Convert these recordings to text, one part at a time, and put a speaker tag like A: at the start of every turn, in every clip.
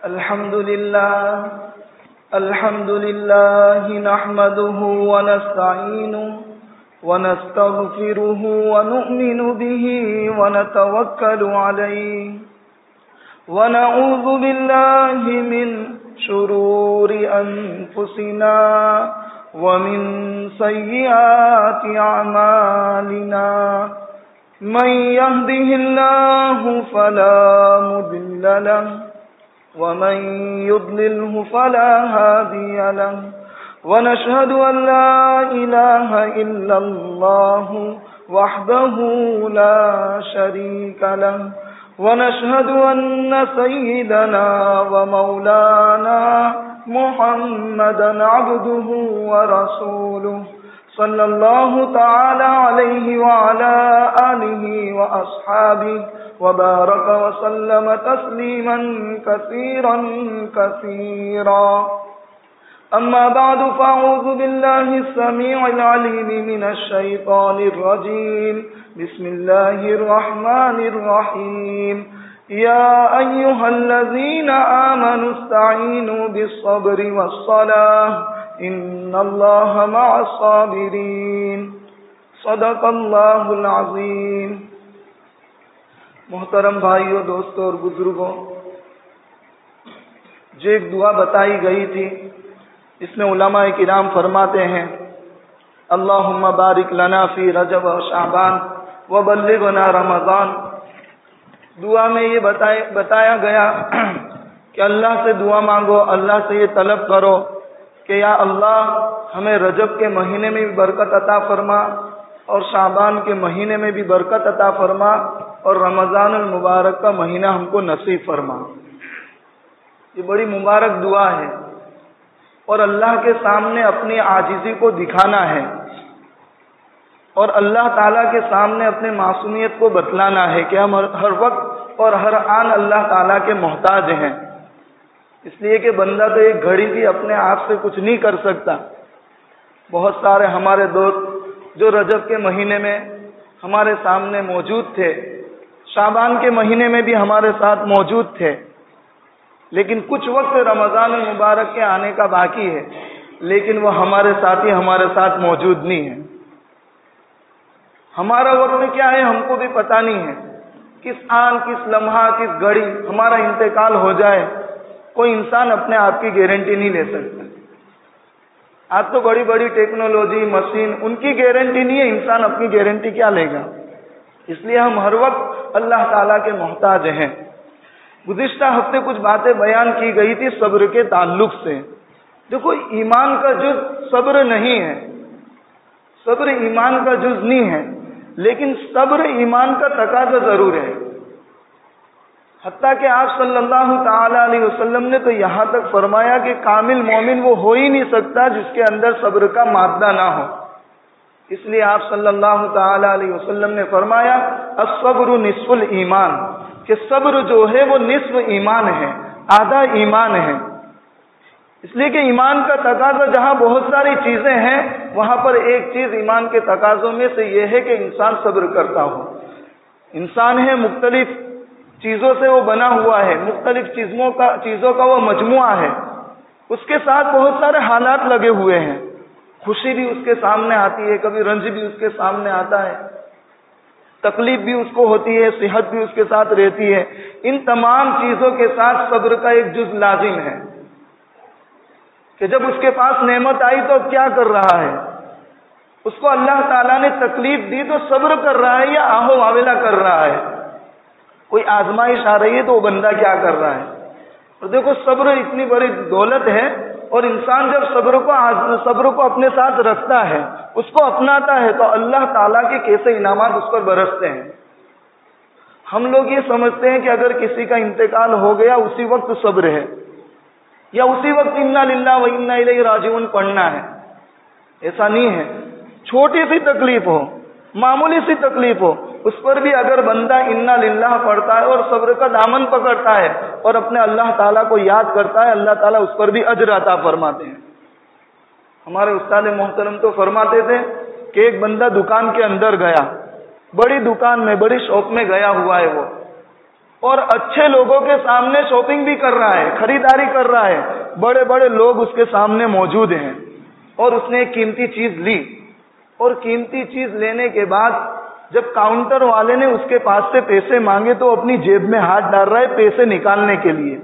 A: الحمد لله نحمده ونستعينه ونستغفره ونؤمن به ونتوكل عليه ونعوذ بالله من شرور أنفسنا ومن سيئات أعمالنا من يهده الله فلا مضل له ومن يضلله فلا هادي له ونشهد أن لا إله إلا الله وحده لا شريك له ونشهد أن سيدنا ومولانا محمدا عبده ورسوله صلى الله تعالى عليه وعلى آله وأصحابه وبارك وسلم تسليما كثيرا كثيرا أما بعد فأعوذ بالله السميع العليم من الشيطان الرجيم بسم الله الرحمن الرحيم يا أيها الذين آمنوا استعينوا بالصبر والصلاة إن الله مع الصابرين صدق الله العظيم. محترم بھائیوں، دوستوں اور بزرگوں، جو ایک دعا بتائی گئی تھی اس میں علماء کرام فرماتے ہیں اللہم بارک لنا فی رجب و شعبان وبلغنا رمضان. دعا میں یہ بتایا گیا کہ اللہ سے دعا مانگو، اللہ سے یہ طلب کرو کہ یا اللہ ہمیں رجب کے مہینے میں بھی برکت عطا فرما اور شعبان کے مہینے میں بھی برکت عطا فرما اور رمضان المبارک کا مہینہ ہم کو نصیب فرما. یہ بڑی مبارک دعا ہے اور اللہ کے سامنے اپنی عاجزی کو دکھانا ہے اور اللہ تعالیٰ کے سامنے اپنے معصومیت کو بتلانا ہے کہ ہم ہر وقت اور ہر آن اللہ تعالیٰ کے محتاج ہیں. اس لیے کہ بندہ تو ایک گھڑی بھی اپنے آپ سے کچھ نہیں کر سکتا. بہت سارے ہمارے دوست جو رجب کے مہینے میں ہمارے سامنے موجود تھے، شعبان کے مہینے میں بھی ہمارے ساتھ موجود تھے، لیکن کچھ وقت رمضان المبارک کے آنے کا باقی ہے، لیکن وہ ہمارے ساتھی ہمارے ساتھ موجود نہیں ہیں. ہمارا وقت کیا ہے ہم کو بھی پتہ نہیں ہے. کس آن، کس لمحہ، کس گھڑی ہمارا انتقال ہو جائے کوئی انسان اپنے آپ کی گارنٹی نہیں لے سکتا. آج تو بڑی بڑی ٹیکنالوجی، مشین، ان کی گارنٹی نہیں ہے، انسان اپنی گارنٹی کیا لے گا. اس لیے ہم ہر وقت اللہ تعالیٰ کے محتاج ہیں. گزشتہ ہفتے کچھ باتیں بیان کی گئی تھی صبر کے تعلق سے. دیکھو ایمان کا جز صبر نہیں ہے، صبر ایمان کا جز نہیں ہے، لیکن صبر ایمان کا تقاضا ضرور ہے. حتیٰ کہ آپ صلی اللہ تعالی علیہ وسلم نے تو یہاں تک فرمایا کہ کامل مومن وہ ہو ہی نہیں سکتا جس کے اندر صبر کا مادہ نہ ہو. اس لیے آپ صلی اللہ تعالی علیہ وسلم نے فرمایا الصبر نصف الایمان، کہ صبر جو ہے وہ نصف ایمان ہے، آدھا ایمان ہے. اس لیے کہ ایمان کا تقاضا جہاں بہت ساری چیزیں ہیں وہاں پر ایک چیز ایمان کے تقاضوں میں سے یہ ہے کہ انسان صبر کرتا ہو. انسان ہے مختلف چیزوں سے وہ بنا ہوا ہے، مختلف چیزوں کا وہ مجموعہ ہے. اس کے ساتھ بہت سارے حالات لگے ہوئے ہیں. خوشی بھی اس کے سامنے آتی ہے، کبھی رنج بھی اس کے سامنے آتا ہے، تکلیف بھی اس کو ہوتی ہے، صحت بھی اس کے ساتھ رہتی ہے. ان تمام چیزوں کے ساتھ صبر کا ایک جز لازم ہے کہ جب اس کے پاس نعمت آئی تو کیا کر رہا ہے؟ اس کو اللہ تعالیٰ نے تکلیف دی تو صبر کر رہا ہے یا آہو واویلا کر رہا ہے؟ کوئی آزمائش آ رہی ہے تو وہ بندہ کیا کر رہا ہے؟ اور دیکھو صبر اتنی بڑی دولت ہے، اور انسان جب صبر کو اپنے ساتھ رکھتا ہے، اس کو اپناتا ہے، تو اللہ تعالیٰ کے کیسے انعامات اس پر برستے ہیں. ہم لوگ یہ سمجھتے ہیں کہ اگر کسی کا انتقال ہو گیا اسی وقت صبر ہے، یا اسی وقت انا للہ و انا الیہ راجعون پڑھنا ہے. ایسا نہیں ہے. چھوٹی سی تکلیف ہو، معمولی سی تکلیف ہو، اس پر بھی اگر بندہ انا للہ پڑھتا ہے اور صبر کا دامن پکڑتا ہے اور اپنے اللہ تعالیٰ کو یاد کرتا ہے، اللہ تعالیٰ اس پر بھی اجر عطا فرماتے ہیں. ہمارے استاد محترم تو فرماتے تھے کہ ایک بندہ دکان کے اندر گیا، بڑی دکان میں، بڑی شاپ میں گیا ہوا ہے وہ، اور اچھے لوگوں کے سامنے شاپنگ بھی کر رہا ہے، خریداری کر رہا ہے، بڑے بڑے لوگ اس کے سامنے موجود ہیں، اور اس نے ایک قیمتی چیز لی، اور قیمتی چیز لینے کے بعد جب کاؤنٹر والے نے اس کے پاس سے پیسے مانگے تو اپنی جیب میں ہاتھ ڈال رہا ہے پیسے نکالنے کے لیے،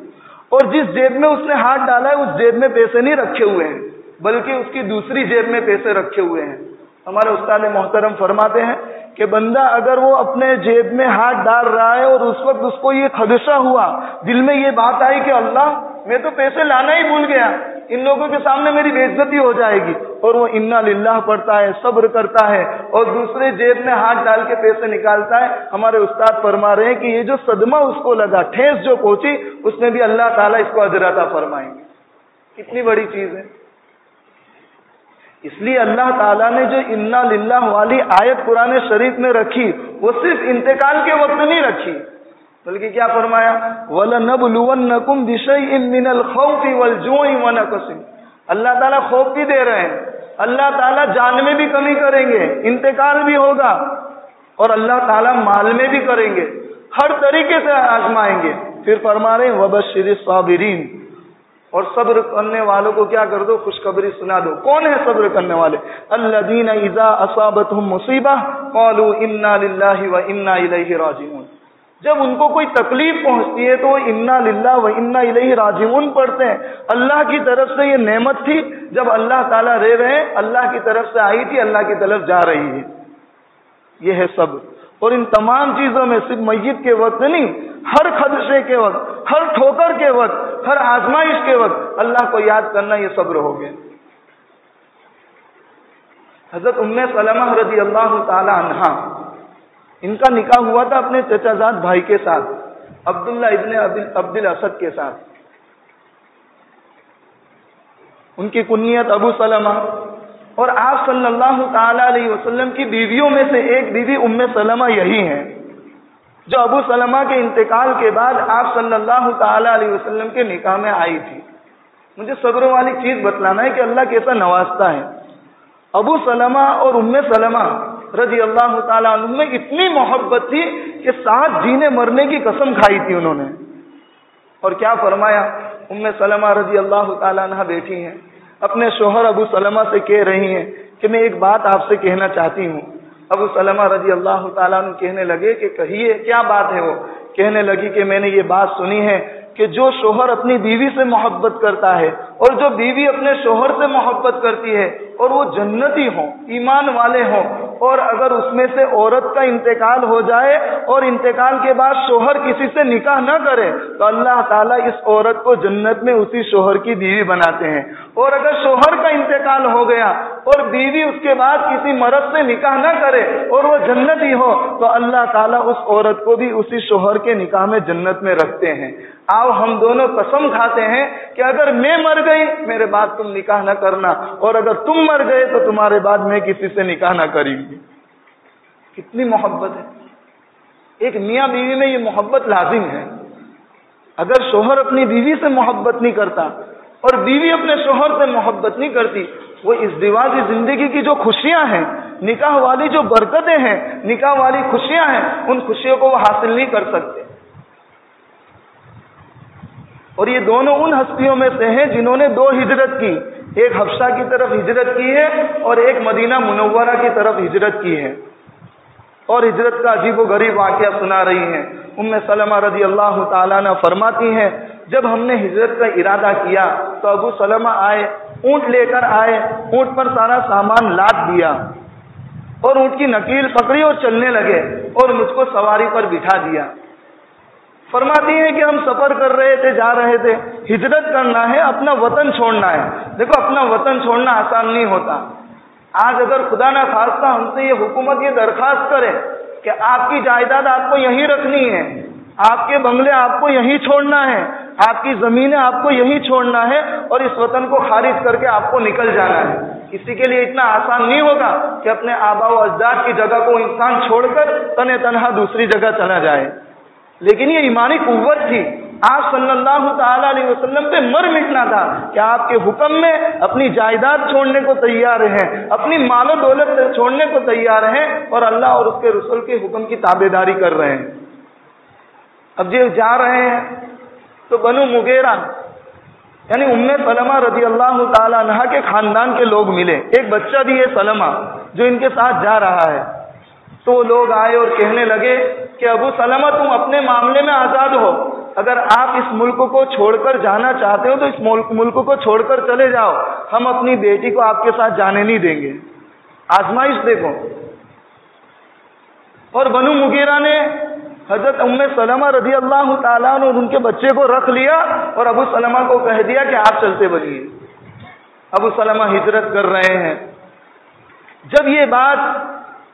A: اور جس جیب میں اس نے ہاتھ ڈالا ہے اس جیب میں پیسے نہیں رکھے ہوئے ہیں بلکہ اس کی دوسری جیب میں پیسے رکھے ہوئے ہیں۔ ہمارے استاد محترم فرماتے ہیں کہ بندہ اگر وہ اپنے جیب میں ہاتھ ڈال رہا ہے اور اس وقت اس کو یہ خدشہ ہوا، دل میں یہ بات آئی کہ اللہ میں تو پیسے لانا ہی بھول گیا، ان لوگوں کے سامنے میری بے عزتی ہو جائے گی، اور وہ انا للہ پڑھتا ہے، صبر کرتا ہے اور دوسرے جیب میں ہاتھ ڈال کے پیسے نکالتا ہے، ہمارے استاد فرما رہے ہیں کہ یہ جو صدمہ اس کو لگا، ٹھیس جو پہنچی، اس میں بھی اللہ تعالیٰ اس کو اجر عطا فرمائیں گے۔ کتنی بڑی چیز ہے۔ اس لیے اللہ تعالیٰ نے جو انا للہ والی آیت قرآن شریف میں رکھی وہ صرف انتقال کے وقت نہیں رکھی، بلکہ کیا فرمایا، وَلَنَبْلُوَنَّكُمْ بِشَيْءٍ مِّنَ الْخَوْفِ وَالْجُوعِ وَنَقْصٍ۔ اللہ تعالیٰ خوف بھی دے رہے ہیں، اللہ تعالیٰ جان میں بھی کمی کریں گے، انتقال بھی ہوگا، اور اللہ تعالیٰ مال میں بھی کریں گے، ہر طریقے سے آزمائیں گے۔ پھر فرما رہے ہیں وَبَشِّرِ الصَّابِرِينَ، اور صبر کرنے والوں کو کیا کر دو، خوشخبری سنا دو۔ کون ہے صبر کرنے والے؟ الذین اذا اصابتهم مصیبہ قالوا انا للہ وانا الیہ راجعون۔ جب ان کو کوئی تکلیف پہنچتی ہے تو وہ انا للہ وانا الیہ راجعون پڑھتے ہیں۔ اللہ کی طرف سے یہ نعمت تھی، جب اللہ تعالیٰ رہ رہے ہیں، اللہ کی طرف سے آئی تھی، اللہ کی طرف جا رہی ہے، یہ ہے صبر۔ اور ان تمام چیزوں میں صرف میت کے وقت نہیں، ہر خدشے کے وقت، ہر ٹھوکر کے وقت، ہر آزمائش کے وقت اللہ کو یاد کرنا، یہ صبر ہو گیا۔ حضرت ام سلمہ رضی اللہ تعالی عنہا، ان کا نکاح ہوا تھا اپنے چچا زاد بھائی کے ساتھ، عبداللہ ابن عبد الاسد کے ساتھ۔ ان کی کنیت ابو سلمہ، اور آپ صلی اللہ تعالی علیہ وسلم کی بیویوں میں سے ایک بیوی ام سلمہ یہی ہیں جو ابو سلمہ کے انتقال کے بعد آپ صلی اللہ تعالی علیہ وسلم کے نکاح میں آئی تھی۔ مجھے صبر والی چیز بتلانا ہے کہ اللہ کیسا نوازتا ہے۔ ابو سلمہ اور ام سلمہ رضی اللہ تعالیٰ عنہ میں اتنی محبت تھی کہ ساتھ جینے مرنے کی قسم کھائی تھی انہوں نے۔ اور کیا فرمایا، ام سلمہ رضی اللہ تعالیٰ عنہ بیٹھی ہیں، اپنے شوہر ابو سلمہ سے کہہ رہی ہیں کہ میں ایک بات آپ سے کہنا چاہتی ہوں۔ ابو سلمہ رضی اللہ تعالیٰ عنہ کہنے لگے کہ کہیے کیا بات ہے۔ وہ کہنے لگی کہ میں نے یہ بات سنی ہے کہ جو شوہر اپنی بیوی سے محبت کرتا ہے اور جو بیوی اپنے شوہر سے محبت کرتی ہے اور وہ جنتی ہوں، ایمان والے ہوں، اور اگر اس میں سے عورت کا انتقال ہو جائے اور انتقال کے بعد شوہر کسی سے نکاح نہ کرے تو اللہ تعالیٰ اس عورت کو جنت میں اسی شوہر کی بیوی بناتے ہیں، اور اگر شوہر کا انتقال ہو گیا اور بیوی اس کے بعد کسی مرد سے نکاح نہ کرے اور وہ جنتی ہو تو اللہ تعالیٰ اس عورت کو بھی اسی شوہر کے نکاح میں جنت میں رکھتے ہیں۔ آؤ ہم دونوں قسم کھاتے ہیں کہ اگر میں مر گئی میرے بعد تم نکاح نہ کرنا، اور اگر تم مر گئے تو تمہارے بعد میں کسی سے نکاح نہ کروں گی۔ کتنی محبت ہے۔ ایک میاں بیوی میں یہ محبت لازم ہے۔ اگر شوہر اپنی بیوی سے محبت نہیں کرتا اور بیوی اپنے شوہر سے محبت نہیں کرتی، وہ ازدواجی زندگی کی جو خوشیاں ہیں، نکاح والی جو برکتیں ہیں، نکاح والی خوشیاں ہیں، ان خوشیوں کو وہ حاصل نہیں کر سکتے۔ اور یہ دونوں ان ہستیوں میں سے ہیں جنہوں نے دو ہجرت کی، ایک حبشہ کی طرف ہجرت کی ہے اور ایک مدینہ منورہ کی طرف ہجرت کی ہے، اور ہجرت کا عجیب و غریب واقعہ سنا رہی ہیں۔ ام سلمہ رضی اللہ تعالیٰ عنہ فرماتی ہیں جب ہم نے ہجرت کا ارادہ کیا تو ابو سلمہ آئے، اونٹ لے کر آئے، اونٹ پر سارا سامان لاد دیا اور اونٹ کی نکیل پکڑی اور چلنے لگے اور مجھ کو سواری پر بٹھا دیا۔ فرماتی ہیں کہ ہم سفر کر رہے تھے، جا رہے تھے، ہجرت کرنا ہے، اپنا وطن چھوڑنا ہے۔ دیکھو اپنا وطن چھوڑنا آسان نہیں ہوتا۔ آج اگر خدا نہ خواستہ ہم سے یہ حکومت یہ درخواست کرے کہ آپ کی جائیداد آپ کو یہیں رکھنی ہے، آپ کے بنگلے آپ کو یہیں چھوڑنا ہے، آپ کی زمینیں آپ کو یہیں چھوڑنا ہے اور اس وطن کو خارج کر کے آپ کو نکل جانا ہے، کسی کے لیے اتنا آسان نہیں ہوگا کہ اپنے آبا و اجداد کی جگہ کو انسان چھوڑ کر تنہا تنہا دوسری جگہ چلا جائے۔ لیکن یہ ایمانی قوت تھی، آپ صلی اللہ تعالی علیہ وسلم پہ مر مٹنا تھا کہ آپ کے حکم میں اپنی جائیداد چھوڑنے کو تیار ہیں، اپنی مال و دولت چھوڑنے کو تیار ہیں اور اللہ اور اس کے رسول کے حکم کی تابعداری کر رہے ہیں۔ اب یہ جا رہے ہیں تو بنو مغیرہ یعنی ام سلمہ رضی اللہ تعالی عنہ کے خاندان کے لوگ ملے. ایک بچہ بھی ہے سلمہ جو ان کے ساتھ جا رہا ہے. تو وہ لوگ آئے اور کہنے لگے کہ ابو سلمہ تم اپنے معاملے میں آزاد ہو، اگر آپ اس ملک کو چھوڑ کر جانا چاہتے ہو تو اس ملک کو چھوڑ کر چلے جاؤ، ہم اپنی بیٹی کو آپ کے ساتھ جانے نہیں دیں گے. آزمائش دیکھو. اور بنو مغیرہ نے حضرت ام سلمہ رضی اللہ تعالیٰ عنہ اور ان کے بچے کو رکھ لیا اور ابو سلمہ کو کہہ دیا کہ آپ چلتے بنیے. ابو سلمہ ہجرت کر رہے ہیں. جب یہ بات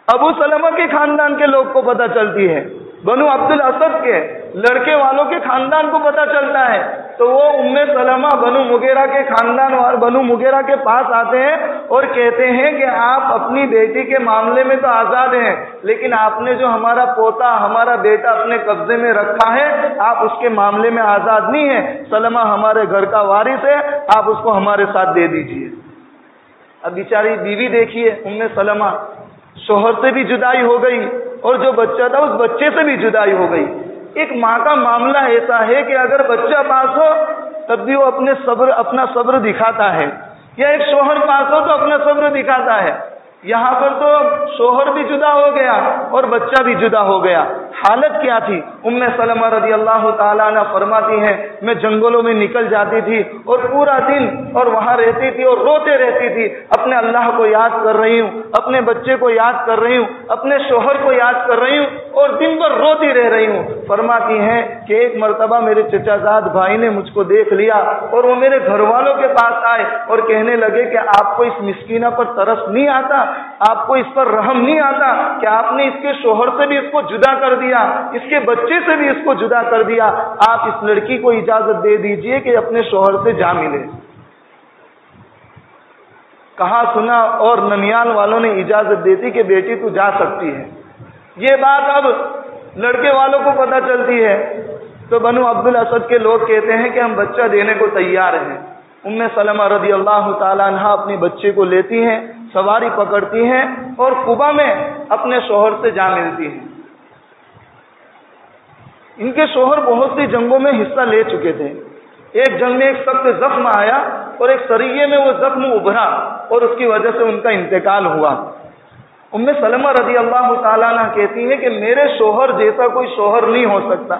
A: ابو سلمہ کے خاندان کے لوگ کو پتہ چلتی ہے، بنو عبد الاسد کے لڑکے والوں کے خاندان کو پتہ چلتا ہے، تو وہ ام سلمہ بنو مغیرہ کے خاندان اور بنو مغیرہ کے پاس آتے ہیں اور کہتے ہیں کہ آپ اپنی بیٹی کے معاملے میں تو آزاد ہیں، لیکن آپ نے جو ہمارا پوتا ہمارا بیٹا اپنے قبضے میں رکھا ہے آپ اس کے معاملے میں آزاد نہیں ہیں. سلمہ ہمارے گھر کا وارث ہے، آپ اس کو ہمارے ساتھ دے دیجئے. اب بیچاری بیوی دیکھیے ام سلمہ، شوہر سے بھی جدائی ہو گئی اور جو بچہ تھا اس بچے سے بھی جدائی ہو گئی. ایک ماں کا معاملہ ایسا ہے کہ اگر بچہ پاس ہو تب بھی وہ اپنا صبر دکھاتا ہے، یا ایک شوہر پاس ہو تو اپنا صبر دکھاتا ہے. یہاں پر تو شوہر بھی جدا ہو گیا اور بچہ بھی جدا ہو گیا. حالت کیا تھی؟ ام سلمہ رضی اللہ تعالیٰ عنہ فرماتی ہیں میں جنگلوں میں نکل جاتی تھی اور پورا دن اور وہاں رہتی تھی اور روتے رہتی تھی، اپنے اللہ کو یاد کر رہی ہوں، اپنے بچے کو یاد کر رہی ہوں، اپنے شوہر کو یاد کر رہی ہوں اور دن بھر روتی رہ رہی ہوں. فرماتی ہیں کہ ایک مرتبہ میرے چچا زاد بھائی نے مجھ کو دیکھ لیا اور وہ میرے گھر والوں کے پاس آئے اور کہنے لگے کہ آپ کو اس مسکینہ پر ترس نہیں آتا، آپ کو اس پر رحم نہیں آتا کہ آپ نے اس کے شوہر سے بھی اس کو جدا کر دیا، اس کے بچے سے بھی اس کو جدا کر دیا، آپ اس لڑکی کو اجازت دے دیجئے کہ اپنے شوہر سے جا ملے. کہا سنا اور ننیال والوں نے اجازت دیتی کہ بیٹی تو جا سکتی ہے. یہ بات اب لڑکے والوں کو پتہ چلتی ہے تو بنو عبد الاسد کے لوگ کہتے ہیں کہ ہم بچہ دینے کو تیار ہیں. ام سلمہ رضی اللہ تعالی عنہ اپنے بچے کو لیتی ہیں، سواری پکڑتی ہیں اور قبا میں اپنے شوہر سے جا ملتی ہیں. ان کے شوہر بہت سی جنگوں میں حصہ لے چکے تھے. ایک جنگ میں ایک سخت زخم آیا اور ایک سریے میں وہ زخم ابھرا اور اس کی وجہ سے ان کا انتقال ہوا. ام سلمہ رضی اللہ تعالیٰ عنہ کہتی ہیں کہ میرے شوہر جیسا کوئی شوہر نہیں ہو سکتا،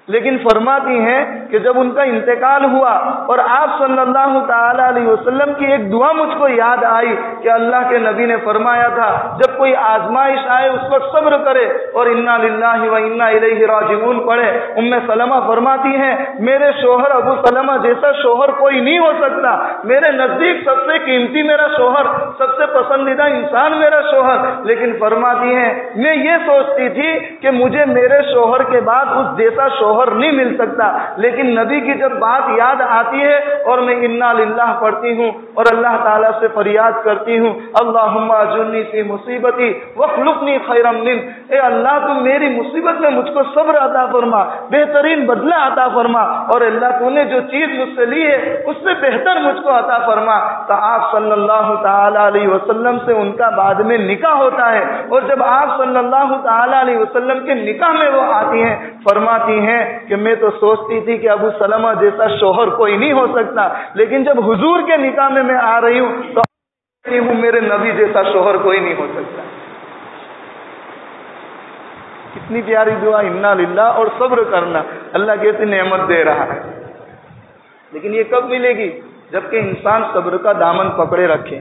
A: لیکن فرماتی ہیں کہ جب ان کا انتقال ہوا اور آپ صلی اللہ تعالی علیہ وسلم کی ایک دعا مجھ کو یاد آئی کہ اللہ کے نبی نے فرمایا تھا جب کوئی آزمائش آئے اس وقت صبر کرے اور انا للہ و انا الیہ راجعون پڑھے. ام سلمہ فرماتی ہیں میرے شوہر ابو سلمہ جیسا شوہر کوئی نہیں ہو سکتا، میرے نزدیک سب سے قیمتی میرا شوہر، سب سے پسندیدہ انسان میرا شوہر. لیکن فرماتی ہیں میں یہ سوچتی تھی کہ مجھے میرے شوہر کے بعد اس جیسا شوہر نہیں مل سکتا، لیکن نبی کی جب بات یاد آتی ہے اور میں انا للہ پڑھتی ہوں اور اللہ تعالیٰ سے فریاد کرتی ہوں اللہم اجرنی فی مصیبتی واخلفنی خیرا من، اے اللہ تم میری مصیبت میں مجھ کو صبر عطا فرما، بہترین بدلہ عطا فرما، اور اللہ تو نے جو چیز مجھ سے لی ہے اس سے بہتر مجھ کو عطا فرما. تو آپ صلی اللہ تعالی علیہ وسلم سے ان کا بعد میں نکاح ہوتا ہے اور جب آپ صلی اللہ تعالی علیہ وسلم کے نکاح میں وہ آتی ہیں فرماتی ہیں کہ میں تو سوچتی تھی کہ ابو سلمہ جیسا شوہر کوئی نہیں ہو سکتا، لیکن جب حضور کے نکاح میں آ رہی ہوں تو میرے نبی جیسا شوہر کوئی نہیں ہو سکتا. کتنی پیاری دعا، انا للہ اور صبر کرنا. اللہ کیسی نعمت دے رہا ہے، لیکن یہ کب ملے گی؟ جبکہ انسان صبر کا دامن پکڑے رکھے.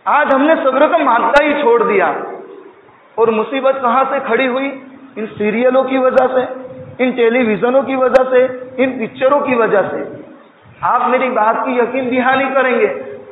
A: آج ہم نے صبر کا مادہ ہی چھوڑ دیا اور مصیبت کہاں سے کھڑی ہوئی؟ ان سیریلوں کی وجہ سے، ان ٹیلی ویژنوں کی وجہ سے، ان پکچروں کی وجہ سے. آپ میری بات کی یقین دہانی کریں گے،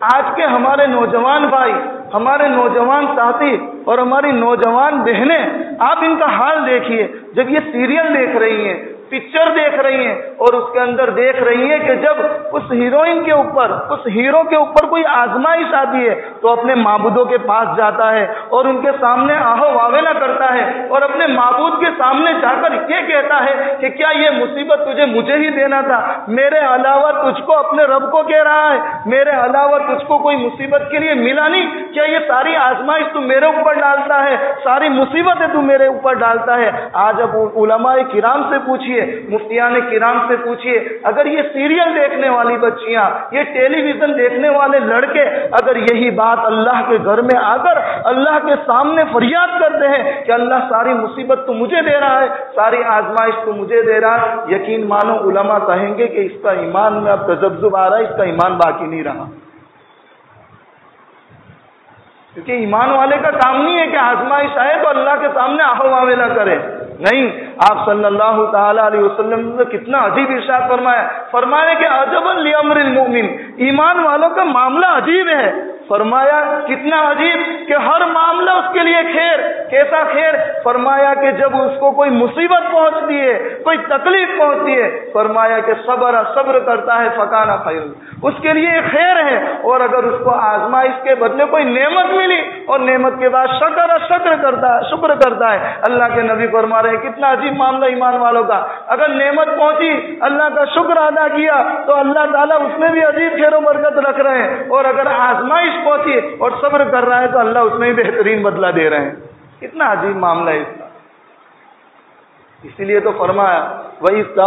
A: آج کے ہمارے نوجوان بھائی، ہمارے نوجوان ساتھی اور ہماری نوجوان بہنیں، آپ ان کا حال دیکھیے جب یہ سیریل دیکھ رہی ہیں، پکچر دیکھ رہی ہیں اور اس کے اندر دیکھ رہی ہیں کہ جب اس ہیروئن کے اوپر، اس ہیرو کے اوپر کوئی آزمائش آتی ہے تو اپنے معبودوں کے پاس جاتا ہے اور ان کے سامنے آہو واویلا کرتا ہے اور اپنے معبود کے سامنے جا کر یہ کہتا ہے کہ کیا یہ مصیبت تجھے مجھے ہی دینا تھا؟ میرے علاوہ تجھ کو اپنے رب کو کہہ رہا ہے میرے علاوہ تجھ کو کوئی مصیبت کے لیے ملا نہیں؟ کیا یہ ساری آزمائش تو میرے اوپر ڈالتا ہے، ساری مصیبتیں تو میرے اوپر ڈالتا ہے؟ آج علماء کرام سے پوچھیے، مفتیان کرام سے پوچھیے، اگر یہ سیریل دیکھنے والی بچیاں، یہ ٹیلی ویژن دیکھنے والے لڑکے اگر یہی بات اللہ کے گھر میں آ کر اللہ کے سامنے فریاد کرتے ہیں کہ اللہ ساری مصیبت تو مجھے دے رہا ہے، ساری آزمائش تو مجھے دے رہا ہے، یقین مانو علماء کہیں گے کہ اس کا ایمان میں اب تذبذب آ رہا ہے، اس کا ایمان باقی نہیں رہا۔ کیونکہ ایمان والے کا کام نہیں ہے کہ آزمائش آئے تو اللہ کے سامنے آہو آویلا کرے، نہیں۔ آپ صلی اللہ تعالی علیہ وسلم نے کتنا عجیب ارشاد فرمایا کہ عجبا لامر المؤمن، ایمان والوں کا معاملہ عجیب ہے۔ فرمایا کتنا عجیب کہ ہر معاملہ اس کے لیے خیر۔ کیسا خیر؟ فرمایا کہ جب اس کو کوئی مصیبت پہنچتی ہے، کوئی تکلیف پہنچتی ہے، فرمایا کہ صبر کرتا ہے فکان خیر، اس کے لیے خیر ہے۔ اور اگر اس کو آزمائش کے بدلے کوئی نعمت ملی اور نعمت کے بعد شکر کرتا ہے، اللہ کے نبی فرما رہے ہیں کتنا عجیب معاملہ ایمان والوں کا۔ اگر نعمت پہنچی، اللہ کا شکر ادا کیا تو اللہ تعالیٰ اس میں بھی عجیب خیر و برکت رکھ رہے ہیں، اور اگر آزمائش پہنچی اور صبر کر رہا ہے تو اللہ اس میں بھی بہترین بدلہ دے رہے ہیں۔ کتنا عجیب معاملہ ہے اس کا۔ اسی لیے تو فرمایا وَإِذْ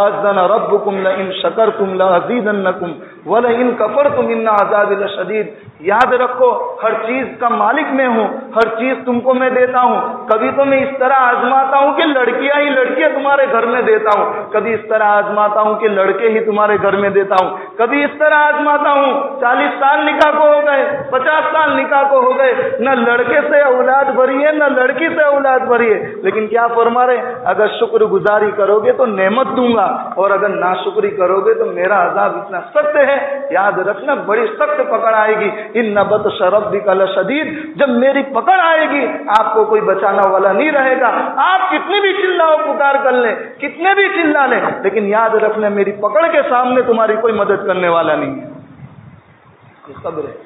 A: رَبُّكُمْ لَئِن شَكَرْتُمْ لَأَزِيدَنَّكُمْ وَلَئِن كَفَرْتُمْ إِنَّ عَذَابِي لَشَدِيدٌ۔ یاد رکھو ہر چیز کا مالک میں ہوں، ہر چیز تم کو میں دیتا ہوں۔ کبھی تو میں اس طرح آزماتا ہوں کہ لڑکیاں تمہارے گھر میں دیتا ہوں، کبھی اس طرح آزماتا ہوں کہ لڑکے ہی تمہارے گھر میں دیتا ہوں، کبھی اس طرح آزماتا ہوں 40 سال نکاح کو ہو گئے، 50 سال نکاح کو ہو گئے، نہ لڑکے سے اولاد بھری ہے نہ لڑکی سے اولاد بھری ہے، لیکن کیا فرما رہے؟ اگر شکر گزاری کرو گے تو نعمت دوں گا، اور اگر ناشکری کرو گے تو میرا عذاب اتنا سخت ہے، یاد رکھنا بڑی سخت پکڑ آئے گی۔ ان بطش ربک لشدید، جب میری پکڑ آئے گی آپ کو کوئی بچانا والا نہیں رہے گا۔ آپ کتنی بھی چلاؤ پکار کر لیں، کتنے بھی چلا لیں، لیکن یاد رکھنا میری پکڑ کے سامنے تمہاری کوئی مدد کرنے والا نہیں ہے۔ صبر ہے۔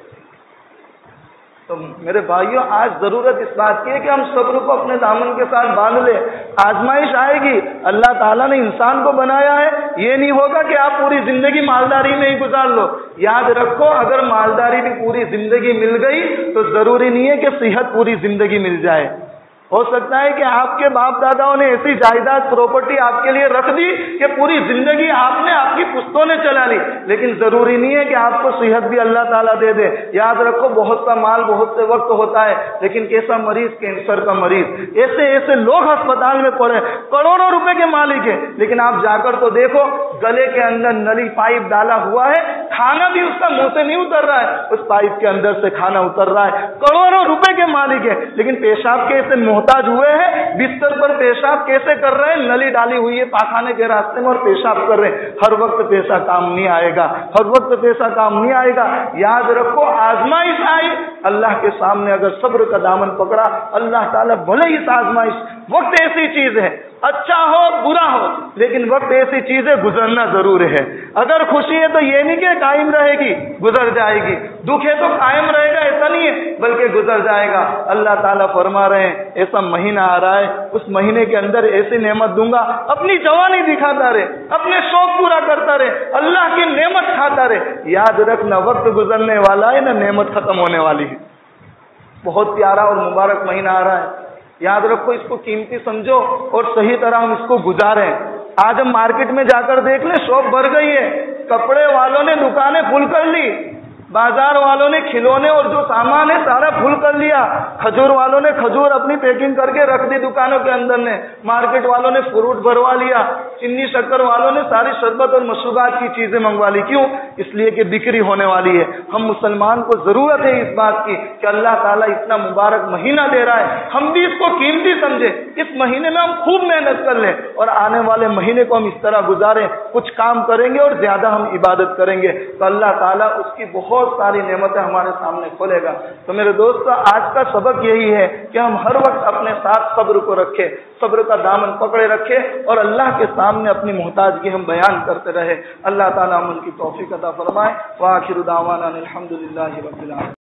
A: تو میرے بھائیوں آج ضرورت اس بات کی ہے کہ ہم صبر کو اپنے دامن کے ساتھ باندھ لیں۔ آزمائش آئے گی، اللہ تعالیٰ نے انسان کو بنایا ہے، یہ نہیں ہوگا کہ آپ پوری زندگی مالداری میں ہی گزار لو۔ یاد رکھو اگر مالداری بھی پوری زندگی مل گئی تو ضروری نہیں ہے کہ صحت پوری زندگی مل جائے۔ ہو سکتا ہے کہ آپ کے باپ داداؤں نے ایسی جائیداد پراپرٹی آپ کے لیے رکھ دی کہ پوری زندگی آپ کی پشتوں نے چلا لی، لیکن ضروری نہیں ہے کہ آپ کو صحت بھی اللہ تعالیٰ دے دے۔ یاد رکھو بہت سا مال بہت سے وقت ہوتا ہے، لیکن کیسا مریض، کینسر کا مریض، ایسے لوگ ہسپتال میں پڑے کروڑوں روپے کے مالک ہیں، لیکن آپ جا کر تو دیکھو گلے کے اندر نلی پائپ ڈالا ہوا ہے، کھانا بھی اس کا منہ سے نہیں اتر رہا ہے، اس پائپ کے اندر سے کھانا اتر رہا ہے، کروڑوں روپے کے مالک ہے، لیکن پیشاب کے ایسے محتاج ہوئے ہیں، بستر پر پیشاب کیسے کر رہے ہیں؟ نلی ڈالی ہوئی ہے پاخانے کے راستے میں اور پیشاب کر رہے ہیں۔ ہر وقت پیسہ کام نہیں آئے گا، ہر وقت پیسہ کام نہیں آئے گا۔ یاد رکھو آزمائش آئی، اللہ کے سامنے اگر صبر کا دامن پکڑا، اللہ تعالیٰ بھلے ہی آزمائش، وقت ایسی چیز ہے اچھا ہو برا ہو، لیکن وقت ایسی چیز ہے گزرنا ضرور ہے۔ اگر خوشی ہے تو یہ نہیں کہ قائم رہے گی، گزر جائے گی، دکھ ہے تو قائم رہے گا ایسا نہیں ہے، بلکہ گزر جائے گا۔ اللہ تعالیٰ فرما رہے ہیں ایسا مہینہ آ رہا ہے، اس مہینے کے اندر ایسی نعمت دوں گا، اپنی جوانی دکھاتا رہے، اپنے شوق پورا کرتا رہے، اللہ کی نعمت کھاتا رہے۔ یاد رکھنا وقت گزرنے والا ہے نہ نعمت ختم ہونے والی ہے۔ بہت پیارا اور مبارک مہینہ آ رہا ہے، یاد رکھو اس کو قیمتی سمجھو اور صحیح طرح ہم اس کو گزاریں۔ آج ہم مارکیٹ میں جا کر دیکھ لیں، شاپ بھر گئی ہے، کپڑے والوں نے دکانیں فل کر لی، بازار والوں نے کھلونے اور جو سامان ہے سارا فل کر لیا، کھجور والوں نے کھجور اپنی پیکنگ کر کے رکھ دی دکانوں کے اندر نے، مارکیٹ والوں نے فروٹ بھروا لیا، چینی شکر والوں نے ساری شربت اور مشروبات کی چیزیں منگوا لی۔ کیوں؟ اس لیے کہ بکری ہونے والی ہے۔ ہم مسلمان کو ضرورت ہے اس بات کی کہ اللہ تعالیٰ اتنا مبارک مہینہ دے رہا ہے، ہم بھی اس کو قیمتی سمجھیں، اس مہینے میں ہم خوب محنت کر لیں اور آنے والے مہینے کو ہم اس طرح گزاریں، کچھ کام کریں گے اور زیادہ ہم عبادت کریں گے تو اللہ تعالیٰ اس کی بہت ساری نعمتیں ہمارے سامنے کھولے گا۔ تو میرے دوستو آج کا سبق یہی ہے کہ ہم ہر وقت اپنے ساتھ صبر کو رکھیں، صبر کا دامن پکڑے رکھیں اور اللہ کے سامنے اپنی محتاجگی ہم بیان کرتے رہے۔ اللہ تعالیٰ عمل کی توفیق عطا فرمائے۔ وآخر دعوانا الحمدللہ رب العالمین۔